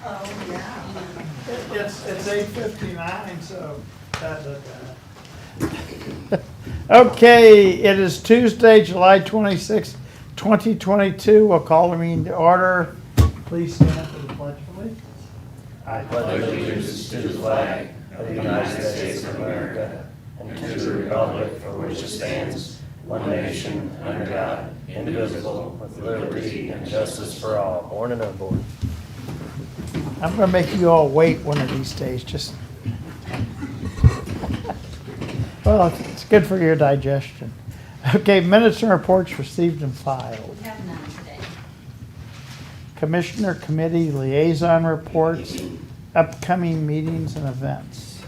Oh, yeah. It's 8:59, so that looked at. Okay, it is Tuesday, July 26, 2022. We'll call the meeting to order. Please stand for the pledge, please. I pledge allegiance to the flag of the United States of America and to the republic for which it stands, one nation, under God, indivisible, with liberty and justice for all, born and unborn. I'm gonna make you all wait one of these days, just. Well, it's good for your digestion. Okay, minutes and reports received and filed. We have none today. Commissioner Committee Liaison Reports, upcoming meetings and events.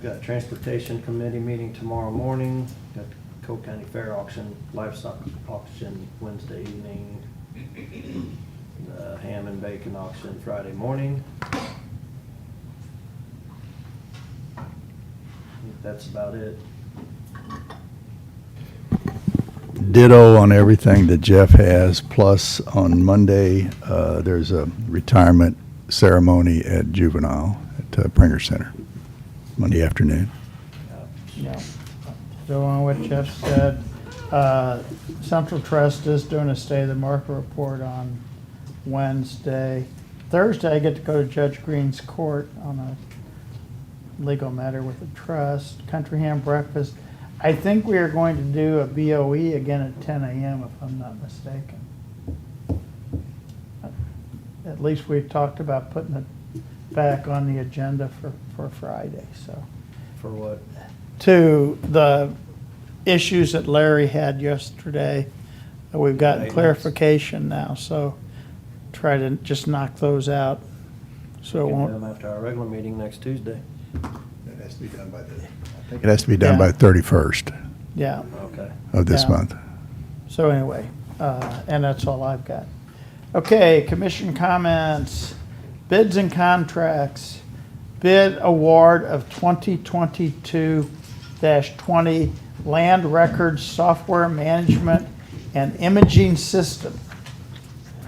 Got a Transportation Committee meeting tomorrow morning, got the Cole County Fair auction, livestock auction Wednesday evening, the ham and bacon auction Friday morning. I think that's about it. Ditto on everything that Jeff has, plus on Monday, there's a retirement ceremony at Juvenile at Pringer Center, Monday afternoon. Yeah. So on what Jeff said, Central Trust is doing a state of the market report on Wednesday. Thursday, I get to go to Judge Green's court on a legal matter with the trust. Country Ham breakfast. I think we are going to do a BOE again at 10 a.m. if I'm not mistaken. At least we've talked about putting it back on the agenda for Friday, so. For what? To the issues that Larry had yesterday, we've gotten Maintenance. clarification now, so try to just knock those out. So it Get won't. them after our regular meeting next Tuesday. It has to be done by it has to be done by 31st Yeah, Okay. of this Yeah. month. so anyway, and that's all I've got. Okay, commission comments, bids and contracts, bid award of 2022-20 land records software management and imaging system.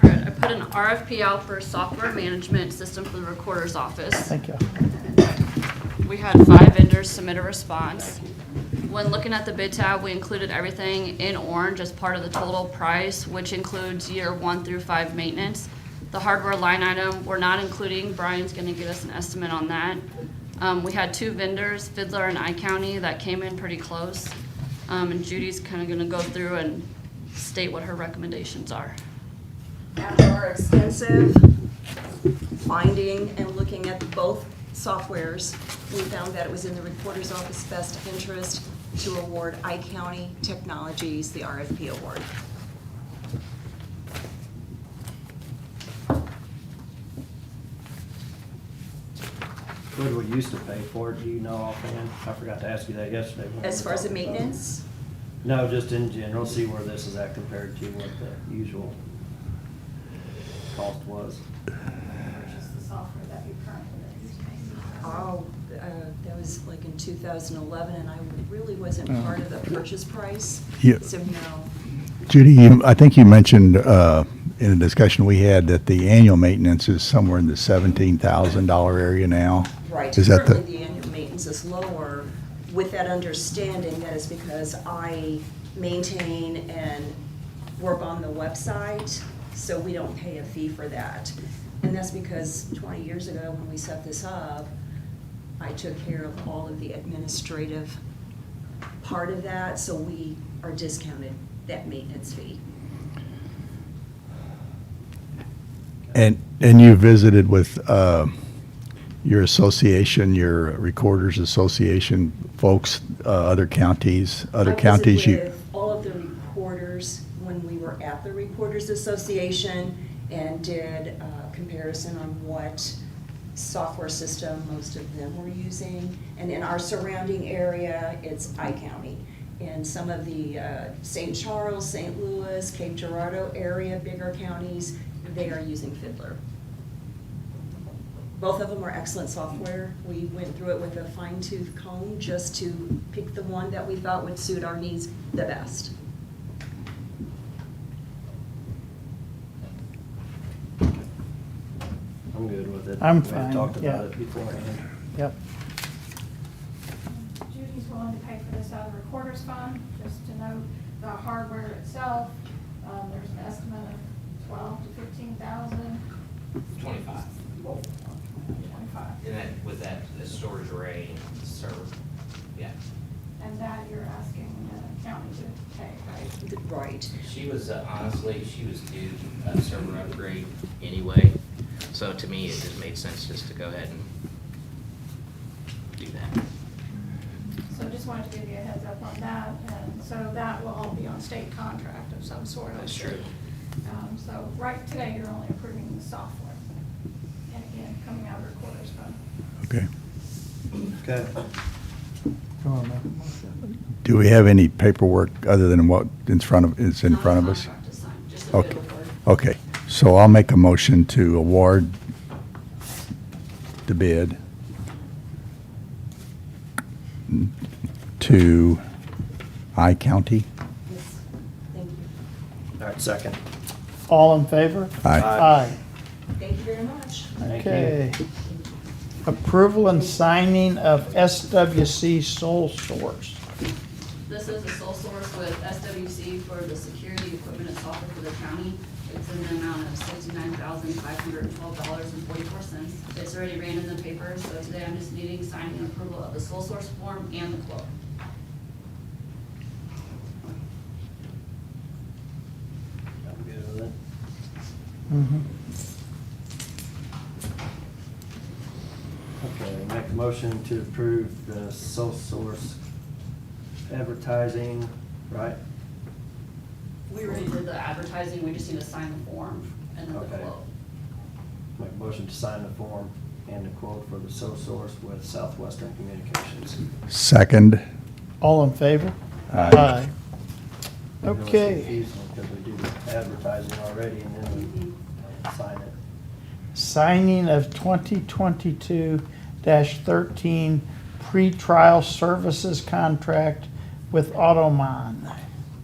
All right, I put an RFP out for a software management system for the recorder's office. Thank you. We had 5 vendors submit a response. When looking at the bid tab, we included everything in orange as part of the total price, which includes year 1 through 5 maintenance. The hardware line item, we're not including. Brian's gonna give us an estimate on that. We had 2 vendors, Fiddler and iCounty, that came in pretty close. And Judy's kinda gonna go through and state what her recommendations are. After our extensive finding and looking at both softwares, we found that it was in the recorder's office best interest to award iCounty Technologies the RFP award. What do we used to pay for it? Do you know offhand? I forgot to ask you that yesterday. when we As were far as the talking about it. maintenance, No, just in general, see where this is at compared to what the usual cost was. oh, that was like in 2011, and I really wasn't part of the purchase price, Yeah. so no. Judy, I think you mentioned in a discussion we had that the annual maintenance is somewhere in the $17,000 area now. Right, Is that currently the annual maintenance is lower, with that understanding that is because I maintain and work on the website, so we don't pay a fee for that. And that's because 20 years ago, when we set this up, I took care of all of the administrative part of that, so we are discounted that maintenance fee. And you visited with your association, your Recorders Association folks, other counties, I visited counties you. with all of the recorders when we were at the Recorders Association and did a comparison on what software system most of them were using. And in our surrounding area, it's iCounty. In some of the St. Charles, St. Louis, Cape Girardeau area, bigger counties, they are using Fiddler. Both of them are excellent software. We went through it with a fine-tooth comb just to pick the one that we thought would suit our needs the best. I'm I'm good with it. I'm We had fine, talked yeah. about it beforehand. Yep. Judy's willing to pay for this out of recorder's fund, just to note the hardware itself, there's an estimate of 12 to 15,000. 25. 25. And that, with that, the storage array and server, yeah. And that you're asking the county to pay, right? Right. She was, honestly, she was due a server upgrade anyway. So to me, it just made sense just to go ahead and do that. So just wanted to give you a heads up on that, and so that will all be on state contract of some sort. That's true. So right today, you're only approving the software, and again, coming out of recorder's fund. Okay. Okay. You wanna make a motion? Do we have any paperwork other than what is in front of us? Not a contract to sign, just a bid Okay. award. Okay, so I'll make a motion to award the bid to I-County. Yes, thank you. All right, second. All in favor? Aye. Aye. Thank you very much. Thank you. Okay. Approval and signing of SWC sole source. This is a sole source with SWC for the security equipment and software for the county. It's in the amount of $69,512.44. It's already ran in the paper, so today I'm just needing signing and approval of the sole source form and the quote. I'm good with it. Mhm. Okay, make a motion to approve the sole source advertising, right? We already did the advertising, we just need to sign the form and then the Okay. quote. Make a motion to sign the form and the quote for the sole source with Southwestern Communications. Second. All in favor? Aye. Okay. Because we do the advertising already and then we sign it. Signing of 2022-13 pretrial services contract with Automon.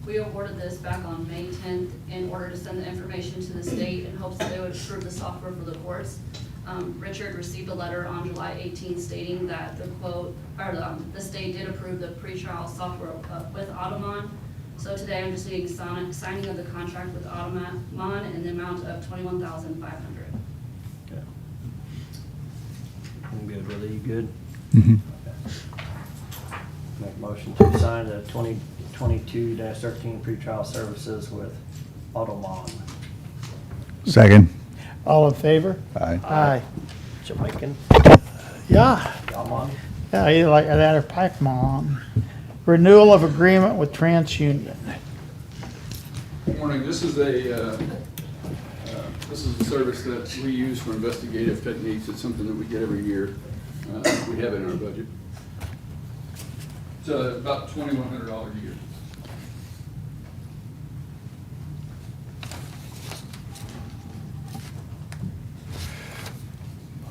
We awarded this back on May 10th in order to send the information to the state in hopes that they would approve the software for the courts. Richard received a letter on July 18th stating that the quote, or the state did approve the pretrial software with Automon. So today I'm just needing signing of the contract with Automon in the amount of $21,500. Okay. I'm good with it, you good? Mhm. Make a motion to sign the 2022-13 pretrial services with Automon. Second. All in favor? Aye. Aye. Jamaican. Yeah, Automon. yeah, either like that or Pac-Man. Renewal of agreement with TransUnion. Good morning, this is a service that we use for investigative techniques. It's something that we get every year. We have it in our budget. It's about $2,100 a year.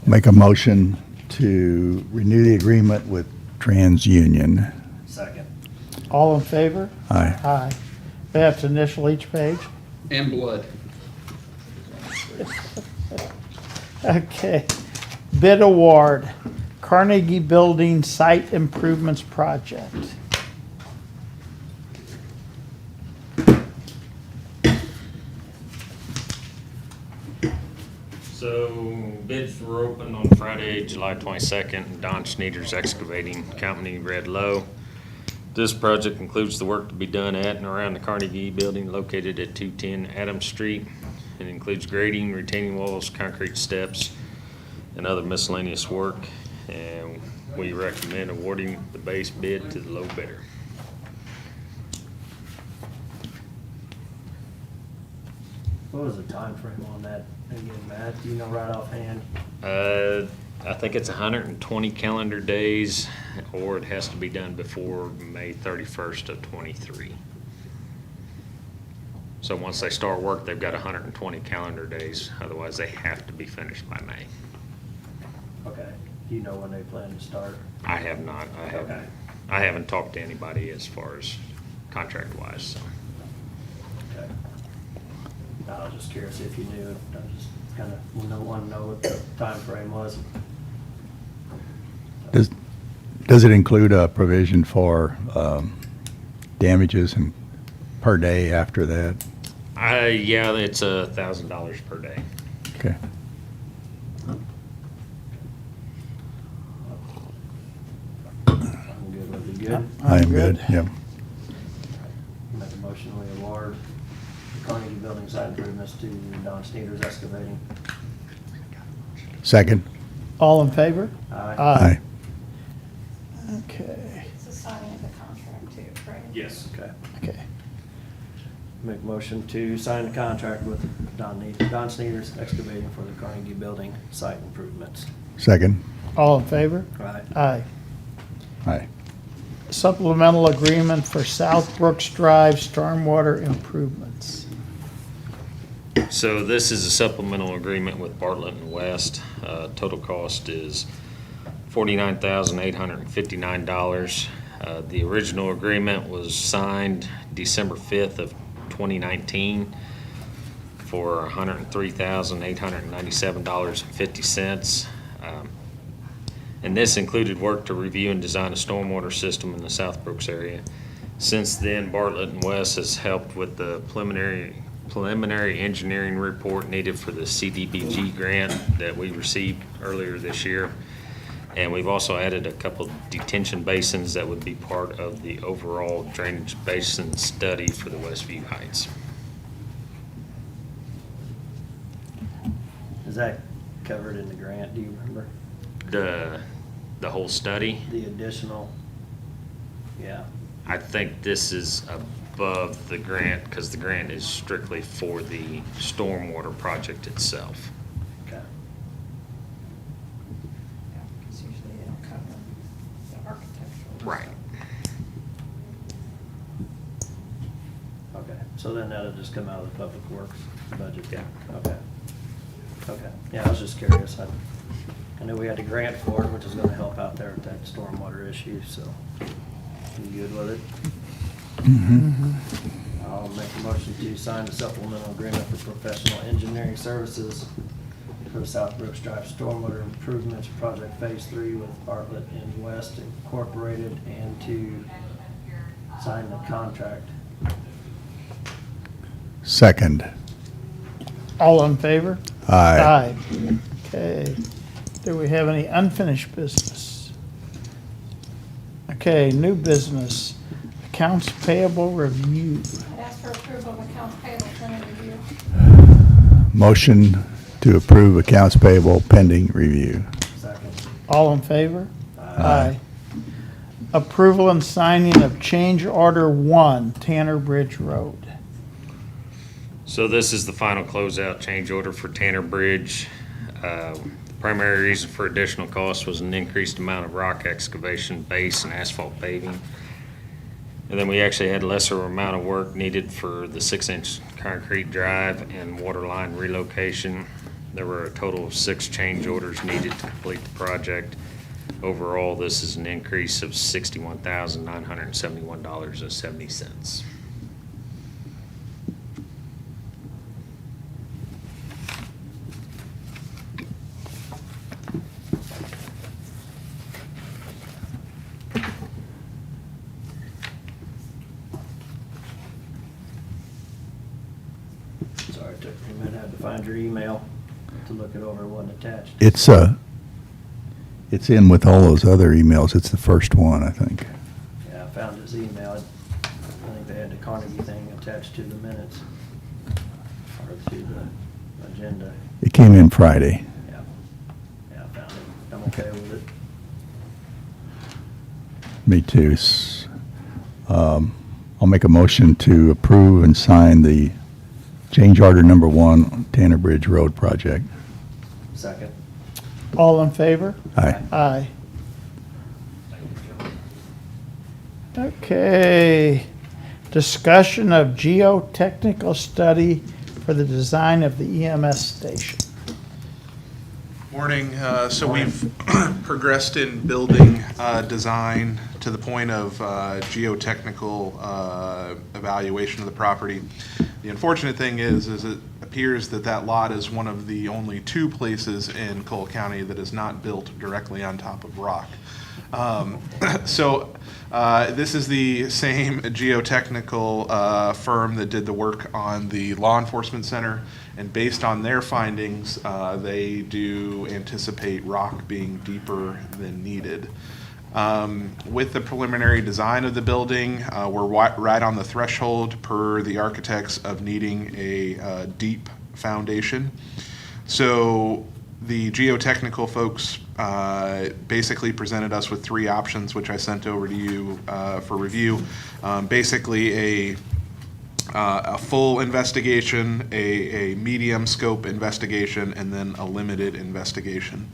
Make a motion to renew the agreement with TransUnion. Second. All in favor? Aye. Aye. They have to initial each page? And blood. Okay. Bid award, Carnegie Building Site Improvements Project. So bids were open on Friday, July 22nd. Don Schneider's Excavating Company read low. This project includes the work to be done at and around the Carnegie Building located at 210 Adams Street. It includes grading, retaining walls, concrete steps, and other miscellaneous work. And we recommend awarding the base bid to the low bidder. What was the time frame on that again, Matt? Do you know right offhand? I think it's 120 calendar days, or it has to be done before May 31st of '23. So once they start work, they've got 120 calendar days, otherwise they have to be finished by May. Okay. Do you know when they plan to start? I have not, Okay. I haven't talked to anybody as far as contract-wise, so. Okay. I was just curious if you knew. I'm just kind of want to know what the time frame was. Does it include a provision for damages and per day after that? Yeah, it's $1,000 per day. Okay. I'm good with it. Good? I am good, yeah. Make a motion, we award the Carnegie Building site improvements to Don Sneeder's Excavating. Second? All in favor? Aye. Aye. Okay, It's a signing of the contract too, right? Yes. Okay. okay. Make a motion to sign the contract with Don Sneeder's Excavating for the Carnegie Building site improvements. Second? All in favor? Aye. Aye. Aye. Supplemental agreement for South Brooks Drive stormwater improvements. So this is a supplemental agreement with Bartlett and West. Total cost is $49,859. The original agreement was signed December 5th of 2019 for $103,897.50. And this included work to review and design a stormwater system in the South Brooks area. Since then, Bartlett and West has helped with the preliminary engineering report needed for the CDBG grant that we received earlier this year. And we've also added a couple detention basins that would be part of the overall drainage basin study for the Westview Heights. Is that covered in the grant, do you remember? The whole study, The additional, yeah, I think this is above the grant because the grant is strictly for the stormwater project itself. okay. Yeah, because usually they don't cover the architectural. Right. Okay, so then that'll just come out of the Public Works budget? Yeah. Okay. Okay, yeah, I was just curious. I knew we had a grant for it, which is gonna help out there with that stormwater issue, so you good with it? I'll make a motion to sign the supplemental agreement for professional engineering services for the South Brooks Drive Stormwater Improvements Project Phase 3 with Bartlett and West Incorporated, and to sign the contract. Second? All in favor? Aye. Okay. Do we have any unfinished business? Okay, new business, accounts payable review. I'd ask for approval of accounts payable pending review. Motion to approve accounts payable pending review. Second. All in favor? Aye. Approval and signing of change order 1, Tanner Bridge Road. So this is the final closeout change order for Tanner Bridge. The primary reason for additional cost was an increased amount of rock excavation, base, and asphalt paving. And then we actually had lesser amount of work needed for the 6-inch concrete drive and water line relocation. There were a total of 6 change orders needed to complete the project. Overall, this is an increase of $61,971.70. Sorry, it took me a minute. I had to find your email to look it over. It wasn't attached. It's in with all those other emails. It's the first one, I think. Yeah, I found his email. I think they had the Carnegie thing attached to the minutes, or to the agenda. It came in Friday. Yeah, yeah, I found it. I'm okay with it. Me too. I'll make a motion to approve and sign the change order number 1 Tanner Bridge Road project. Second. All in favor? Aye. Aye. Okay. Discussion of geotechnical study for the design of the EMS station. Morning. So we've progressed in building design to the point of geotechnical evaluation of the property. The The unfortunate thing is it appears that that lot is one of the only 2 places in Cole County that is not built directly on top of rock. So this is the same geotechnical firm that did the work on the law enforcement center, and based on their findings, they do anticipate rock being deeper than needed. With the preliminary design of the building, we're right on the threshold per the architects of needing a deep foundation. So the geotechnical folks basically presented us with 3 options, which I sent over to you for review. Basically a full investigation, a medium scope investigation, and then a limited investigation.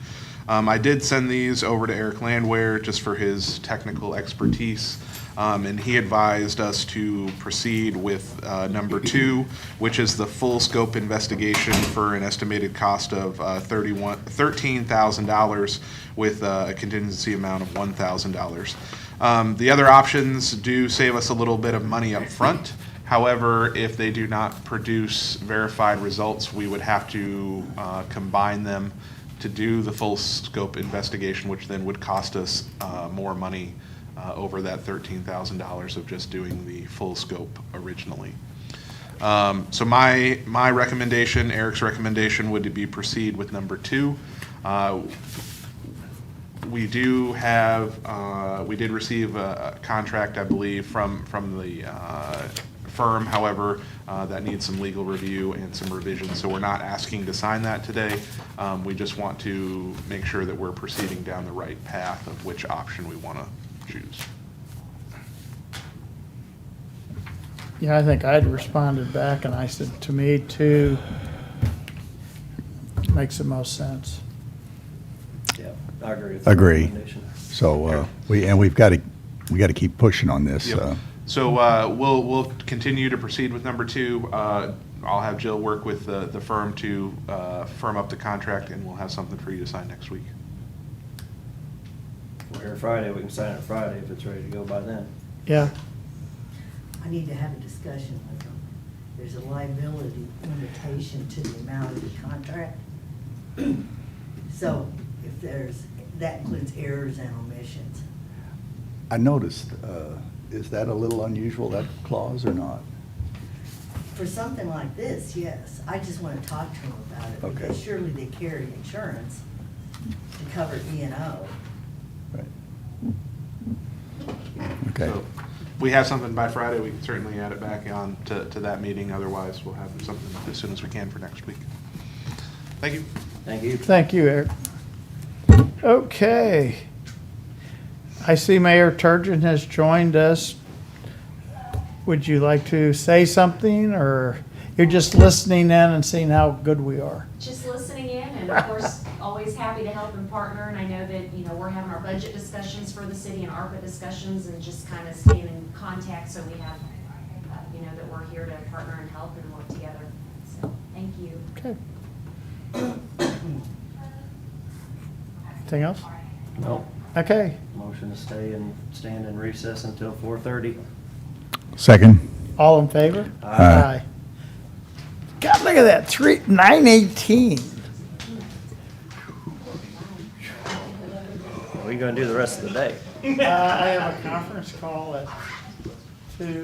I did send these over to Eric Landwehr just for his technical expertise, and he advised us to proceed with number 2, which is the full scope investigation for an estimated cost of $13,000 with a contingency amount of $1,000. The other options do save us a little bit of money up front. However, if they do not produce verified results, we would have to combine them to do the full scope investigation, which then would cost us more money over that $13,000 of just doing the full scope originally. So my recommendation, Eric's recommendation, would be proceed with number 2. We do have, we did receive a contract, I believe, from the firm. However, that needs some legal review and some revisions, so we're not asking to sign that today. We just want to make sure that we're proceeding down the right path of which option we want to choose. Yeah, I think I'd responded back and I said, to me, 2 makes the most sense. Yeah, I agree with Agree. the recommendation. So, we've got to keep pushing on this. Yep. So we'll continue to proceed with number 2. I'll have Jill work with the firm to firm up the contract, and we'll have something for you to sign next week. We're here Friday, we can sign it Friday if it's ready to go by then. Yeah, I need to have a discussion with them. There's a liability limitation to the amount of the contract. So if that includes errors and omissions. I noticed, is that a little unusual, that clause, or not? For something like this, yes. I just want to talk to them about it. Okay. Because surely they carry insurance to cover E&O. Right. Okay. So we have something by Friday, we can certainly add it back on to that meeting. Otherwise, we'll have something as soon as we can for next week. Thank you. Thank you. thank you, Eric. Okay. I see Mayor Turgeon has joined us. Would you like to say something, or you're just listening in and seeing how good we are? Just listening in, and of course, always happy to help and partner, and I know that, we're having our budget discussions for the city and ARPA discussions, and just kind of staying in contact, so we have, that we're here to partner and help and work together. So, thank you. Okay. Anything else? No, Okay. motion to stand in recess until 4:30. Second? All in favor? Aye. God, look at that, 9:18. What are you gonna do the rest of the day? I have a conference call at 2.